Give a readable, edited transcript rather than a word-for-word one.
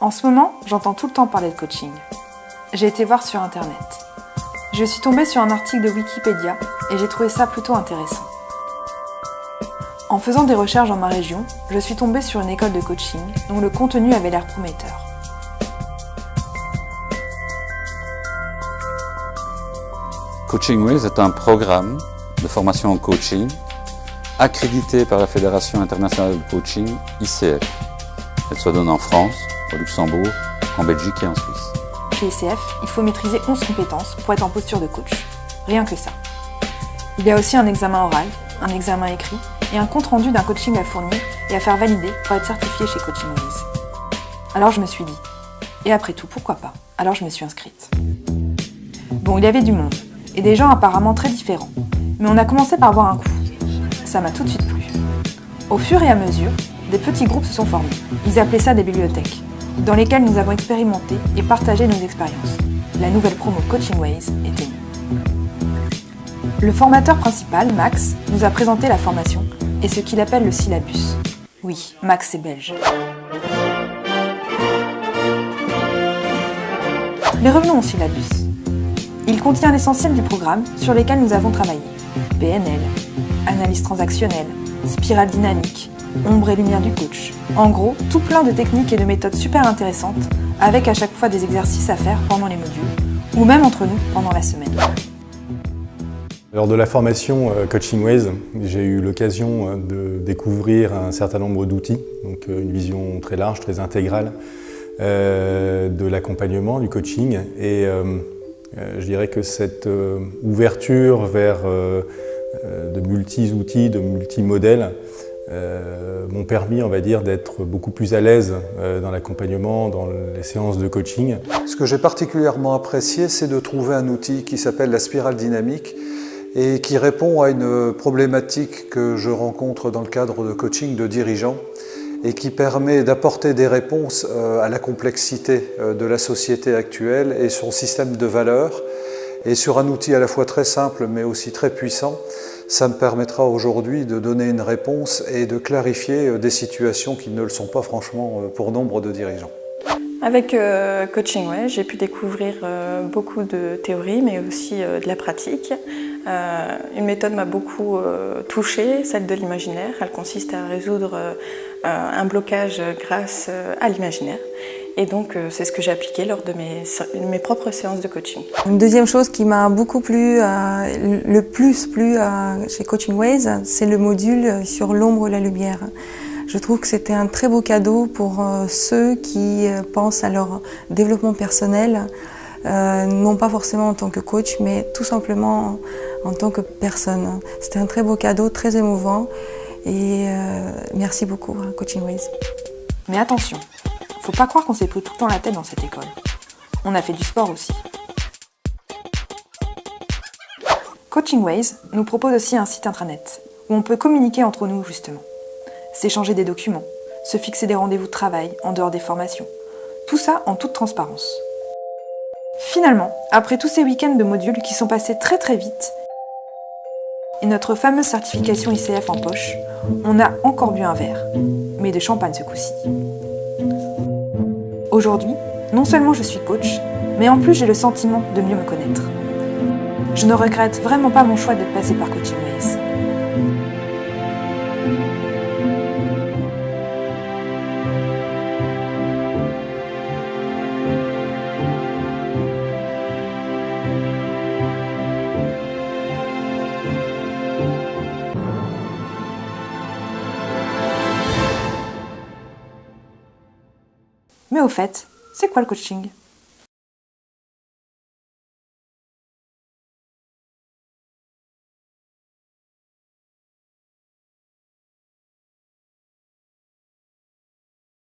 En ce moment, j'entends tout le temps parler de coaching. J'ai été voir sur internet. Je suis tombée sur un article de Wikipédia et j'ai trouvé ça plutôt intéressant. En faisant des recherches dans ma région, je suis tombée sur une école de coaching dont le contenu avait l'air prometteur. Coaching Ways est un programme de formation en coaching accrédité par la Fédération internationale de coaching, ICF. Elle se donne en France, au Luxembourg, en Belgique et en Suisse. Chez ICF, il faut maîtriser 11 compétences pour être en posture de coach. Rien que ça. Il y a aussi un examen oral, un examen écrit et un compte-rendu d'un coaching à fournir et à faire valider pour être certifié chez Coaching Ways. Alors je me suis dit, et après tout, pourquoi pas? Alors je me suis inscrite. Bon, il y avait du monde, et des gens apparemment très différents, mais on a commencé par boire un coup. Ça m'a tout de suite plu. Au fur et à mesure, des petits groupes se sont formés. Ils appelaient ça des bibliothèques, dans lesquelles nous avons expérimenté et partagé nos expériences. La nouvelle promo Coaching Ways était née. Le formateur principal, Max, nous a présenté la formation et ce qu'il appelle le syllabus. Oui, Max est belge. Mais revenons au syllabus. Il contient l'essentiel du programme sur lesquels nous avons travaillé. PNL, analyse transactionnelle, spirale dynamique, ombre et lumière du coach. En gros, tout plein de techniques et de méthodes super intéressantes, avec à chaque fois des exercices à faire pendant les modules, ou même entre nous pendant la semaine. Lors de la formation Coaching Ways, j'ai eu l'occasion de découvrir un certain nombre d'outils, donc une vision très large, très intégrale de l'accompagnement, du coaching. Et je dirais que cette ouverture vers de multi-outils, de multi-modèles m'ont permis, on va dire, d'être beaucoup plus à l'aise dans l'accompagnement, dans les séances de coaching. Ce que j'ai particulièrement apprécié, c'est de trouver un outil qui s'appelle la spirale dynamique et qui répond à une problématique que je rencontre dans le cadre de coaching de dirigeants et qui permet d'apporter des réponses à la complexité de la société actuelle et son système de valeurs. Et sur un outil à la fois très simple mais aussi très puissant, ça me permettra aujourd'hui de donner une réponse et de clarifier des situations qui ne le sont pas franchement pour nombre de dirigeants. Avec Coaching Ways, j'ai pu découvrir beaucoup de théories mais aussi de la pratique. Une méthode m'a beaucoup touchée, celle de l'imaginaire. Elle consiste à résoudre un blocage grâce à l'imaginaire. Et donc, c'est ce que j'ai appliqué lors de mes propres séances de coaching. Une deuxième chose qui m'a beaucoup plu, le plus plu chez Coaching Ways, c'est le module sur l'ombre et la lumière. Je trouve que c'était un très beau cadeau pour ceux qui pensent à leur développement personnel, non pas forcément en tant que coach, mais tout simplement en tant que personne. C'était un très beau cadeau, très émouvant, et merci beaucoup à Coaching Ways. Mais attention, faut pas croire qu'on s'est pris tout le temps la tête dans cette école. On a fait du sport aussi. Coaching Ways nous propose aussi un site intranet où on peut communiquer entre nous justement, s'échanger des documents, se fixer des rendez-vous de travail en dehors des formations. Tout ça en toute transparence. Finalement, après tous ces week-ends de modules qui sont passés très très vite, et notre fameuse certification ICF en poche, on a encore bu un verre, mais de champagne ce coup-ci. Aujourd'hui, non seulement je suis coach, mais en plus j'ai le sentiment de mieux me connaître. Je ne regrette vraiment pas mon choix d'être passé par Coaching Ways. Mais au fait, c'est quoi le coaching ?